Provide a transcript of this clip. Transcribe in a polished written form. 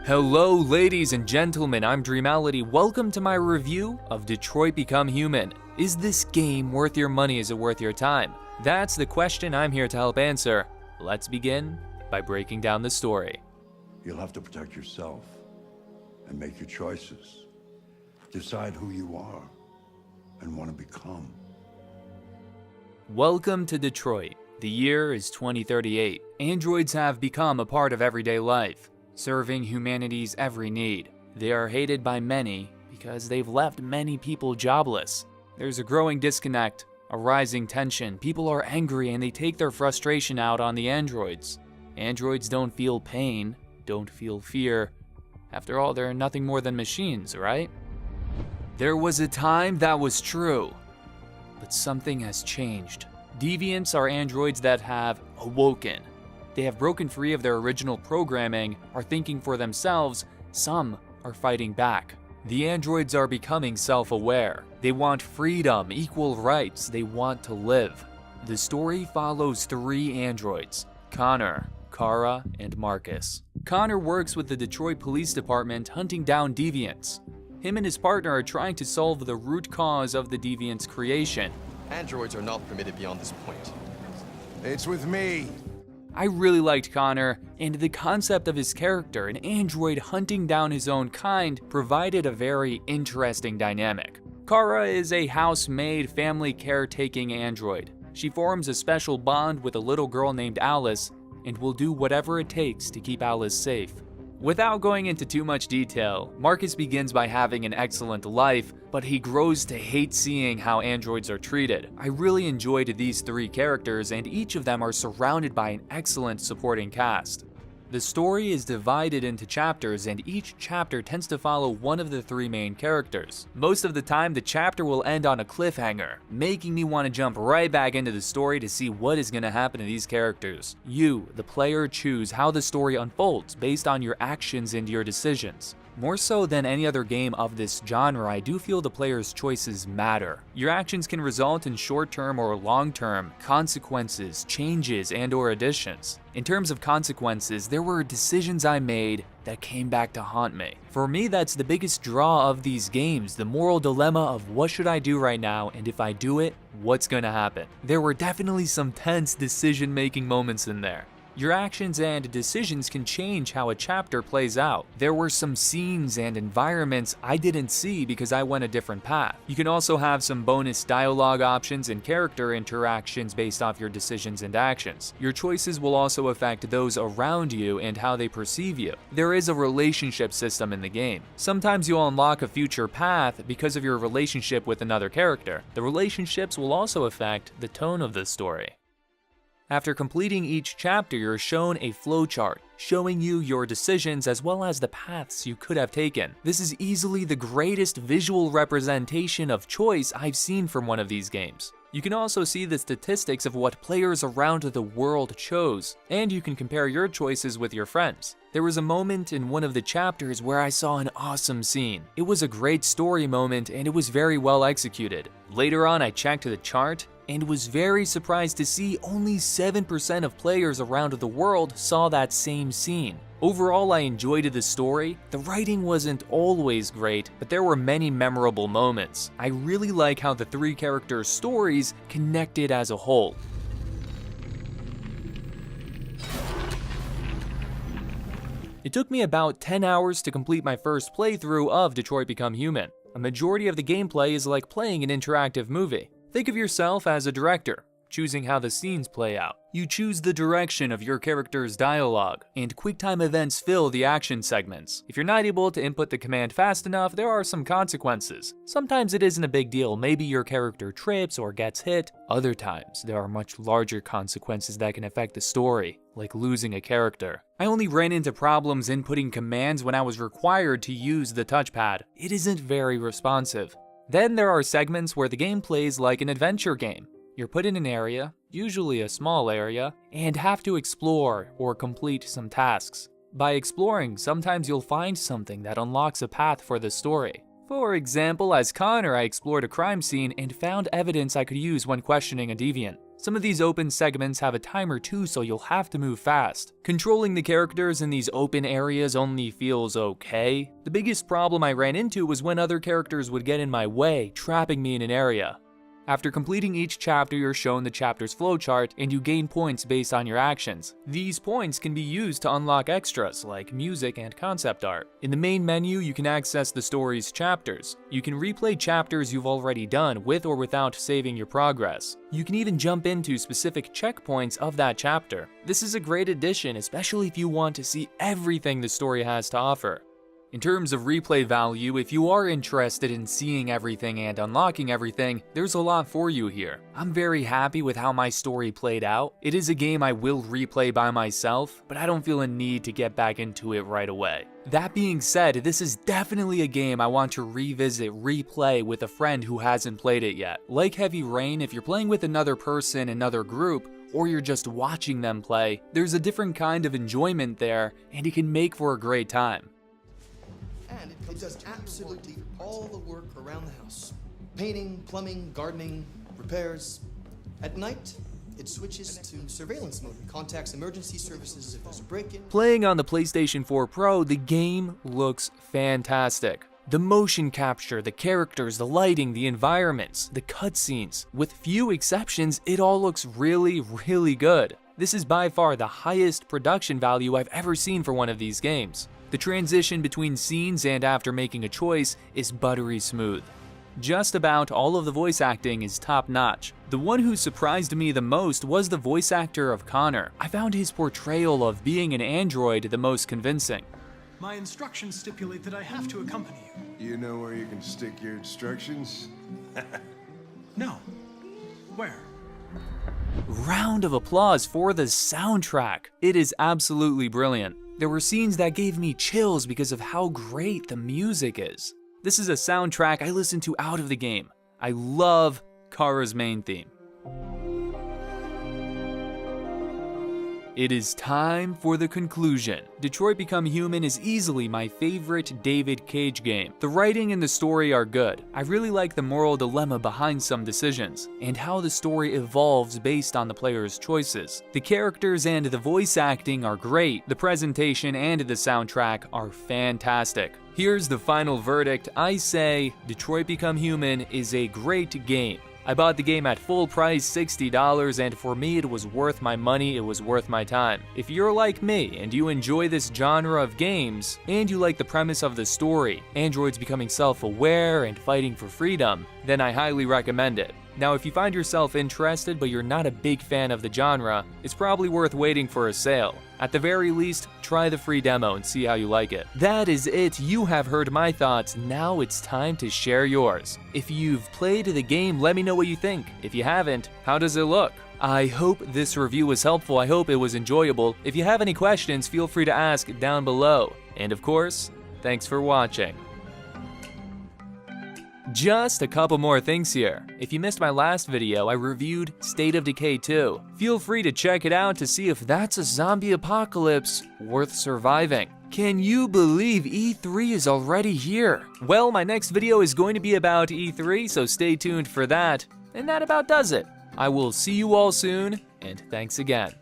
Hello ladies and gentlemen, I'm Dreamality. Welcome to my review of Detroit Become Human. Is this game worth your money? Is it worth your time? That's the question I'm here to help answer. Let's begin by breaking down the story. You'll have to protect yourself and make your choices. Decide who you are and want to become. Welcome to Detroit. The year is 2038. Androids have become a part of everyday life, serving humanity's every need. They are hated by many because they've left many people jobless. There's a growing disconnect, a rising tension. People are angry and they take their frustration out on the androids. Androids don't feel pain, don't feel fear. After all, they're nothing more than machines, right? There was a time that was true, but something has changed. Deviants are androids that have awoken. They have broken free of their original programming, are thinking for themselves. Some are fighting back. The androids are becoming self-aware. They want freedom, equal rights. They want to live. The story follows three androids: Connor, Kara, and Marcus. Connor works with the Detroit Police Department hunting down deviants. Him and his partner are trying to solve the root cause of the deviant's creation. Androids are not permitted beyond this point. It's with me. I really liked Connor, and the concept of his character, an android hunting down his own kind, provided a very interesting dynamic. Kara is a housemaid, family caretaking android. She forms a special bond with a little girl named Alice and will do whatever it takes to keep Alice safe. Without going into too much detail, Marcus begins by having an excellent life, but he grows to hate seeing how androids are treated. I really enjoyed these three characters, and each of them are surrounded by an excellent supporting cast. The story is divided into chapters, and each chapter tends to follow one of the three main characters. Most of the time, the chapter will end on a cliffhanger, making me want to jump right back into the story to see what is going to happen to these characters. You, the player, choose how the story unfolds based on your actions and your decisions. More so than any other game of this genre, I do feel the player's choices matter. Your actions can result in short-term or long-term consequences, changes, and/or additions. In terms of consequences, there were decisions I made that came back to haunt me. For me, that's the biggest draw of these games, the moral dilemma of what should I do right now, and if I do it, what's gonna happen? There were definitely some tense decision-making moments in there. Your actions and decisions can change how a chapter plays out. There were some scenes and environments I didn't see because I went a different path. You can also have some bonus dialogue options and character interactions based off your decisions and actions. Your choices will also affect those around you and how they perceive you. There is a relationship system in the game. Sometimes you'll unlock a future path because of your relationship with another character. The relationships will also affect the tone of the story. After completing each chapter, you're shown a flowchart showing you your decisions as well as the paths you could have taken. This is easily the greatest visual representation of choice I've seen from one of these games. You can also see the statistics of what players around the world chose, and you can compare your choices with your friends. There was a moment in one of the chapters where I saw an awesome scene. It was a great story moment and it was very well executed. Later on, I checked the chart and was very surprised to see only 7% of players around the world saw that same scene. Overall, I enjoyed the story. The writing wasn't always great, but there were many memorable moments. I really like how the three characters' stories connected as a whole. It took me about 10 hours to complete my first playthrough of Detroit Become Human. A majority of the gameplay is like playing an interactive movie. Think of yourself as a director, choosing how the scenes play out. You choose the direction of your character's dialogue, and QuickTime events fill the action segments. If you're not able to input the command fast enough, there are some consequences. Sometimes it isn't a big deal, maybe your character trips or gets hit. Other times, there are much larger consequences that can affect the story, like losing a character. I only ran into problems inputting commands when I was required to use the touchpad. It isn't very responsive. Then there are segments where the game plays like an adventure game. You're put in an area, usually a small area, and have to explore or complete some tasks. By exploring, sometimes you'll find something that unlocks a path for the story. For example, as Connor, I explored a crime scene and found evidence I could use when questioning a deviant. Some of these open segments have a timer too, so you'll have to move fast. Controlling the characters in these open areas only feels okay. The biggest problem I ran into was when other characters would get in my way, trapping me in an area. After completing each chapter, you're shown the chapter's flowchart, and you gain points based on your actions. These points can be used to unlock extras like music and concept art. In the main menu, you can access the story's chapters. You can replay chapters you've already done with or without saving your progress. You can even jump into specific checkpoints of that chapter. This is a great addition, especially if you want to see everything the story has to offer. In terms of replay value, if you are interested in seeing everything and unlocking everything, there's a lot for you here. I'm very happy with how my story played out. It is a game I will replay by myself, but I don't feel a need to get back into it right away. That being said, this is definitely a game I want to replay with a friend who hasn't played it yet. Like Heavy Rain, if you're playing with another person, another group, or you're just watching them play, there's a different kind of enjoyment there, and it can make for a great time. And it does absolutely all the work around the house. Painting, plumbing, gardening, repairs. At night, it switches to surveillance mode and contacts emergency services if there's a break-in. Playing on the PlayStation 4 Pro, the game looks fantastic. The motion capture, the characters, the lighting, the environments, the cutscenes. With few exceptions, it all looks really, really good. This is by far the highest production value I've ever seen for one of these games. The transition between scenes and after making a choice is buttery smooth. Just about all of the voice acting is top-notch. The one who surprised me the most was the voice actor of Connor. I found his portrayal of being an android the most convincing. My instructions stipulate that I have to accompany you. You know where you can stick your instructions? No. Where? Round of applause for the soundtrack. It is absolutely brilliant. There were scenes that gave me chills because of how great the music is. This is a soundtrack I listen to out of the game. I love Kara's main theme. It is time for the conclusion. Detroit Become Human is easily my favorite David Cage game. The writing and the story are good. I really like the moral dilemma behind some decisions, and how the story evolves based on the player's choices. The characters and the voice acting are great. The presentation and the soundtrack are fantastic. Here's the final verdict. I say Detroit Become Human is a great game. I bought the game at full price, $60, and for me it was worth my money, it was worth my time. If you're like me and you enjoy this genre of games, and you like the premise of the story, androids becoming self-aware and fighting for freedom, then I highly recommend it. Now, if you find yourself interested but you're not a big fan of the genre, it's probably worth waiting for a sale. At the very least, try the free demo and see how you like it. That is it. You have heard my thoughts. Now it's time to share yours. If you've played the game, let me know what you think. If you haven't, how does it look? I hope this review was helpful. I hope it was enjoyable. If you have any questions, feel free to ask down below. And of course, thanks for watching. Just a couple more things here. If you missed my last video, I reviewed State of Decay 2. Feel free to check it out to see if that's a zombie apocalypse worth surviving. Can you believe E3 is already here? Well, my next video is going to be about E3, so stay tuned for that. And that about does it. I will see you all soon, and thanks again.